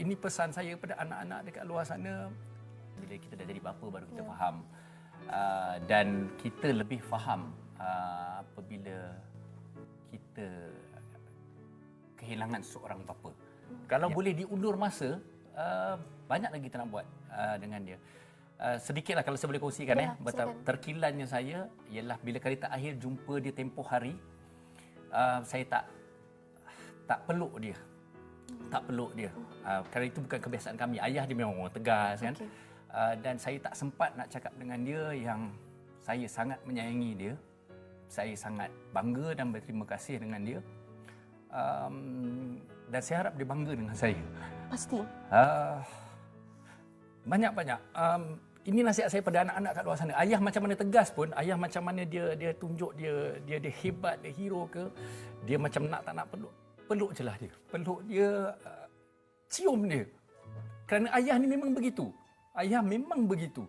ini pesan saya kepada anak-anak dekat luar sana. Bila kita dah jadi bapa baru kita faham. Dan kita lebih faham apabila kita kehilangan seorang bapa. Kalau boleh diundur masa, banyak lagi kita nak buat dengan dia. Sedikitlah kalau saya boleh kongsikan terkilannya saya ialah bila kali terakhir jumpa dia tempoh hari, saya tak peluk dia. Tak peluk dia. Kerana itu bukan kebiasaan kami. Ayah dia memang orang tegas kan. Dan saya tak sempat nak cakap dengan dia yang saya sangat menyayangi dia. Saya sangat bangga dan berterima kasih dengan dia. Dan saya harap dia bangga dengan saya. Pasti. Banyak-banyak. Ini nasihat saya pada anak-anak kat luar sana. Ayah macam mana tegas pun, ayah macam mana dia tunjuk dia hebat, dia hero ke, dia macam nak tak nak peluk je lah dia. Peluk dia, cium dia. Kerana ayah ni memang begitu. Ayah memang begitu.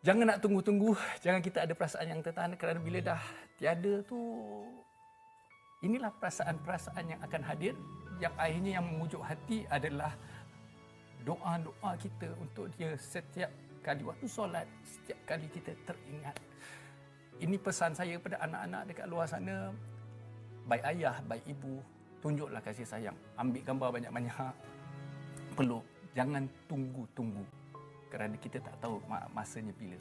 Jangan nak tunggu-tunggu, jangan kita ada perasaan yang tertahan kerana bila dah tiada tu, inilah perasaan-perasaan yang akan hadir, yang akhirnya yang memujuk hati adalah doa-doa kita untuk dia setiap kali waktu solat, setiap kali kita teringat. Ini pesan saya kepada anak-anak dekat luar sana, baik ayah, baik ibu, tunjuklah kasih sayang. Ambil gambar banyak-banyak, peluk. Jangan tunggu-tunggu kerana kita tak tahu masanya bila.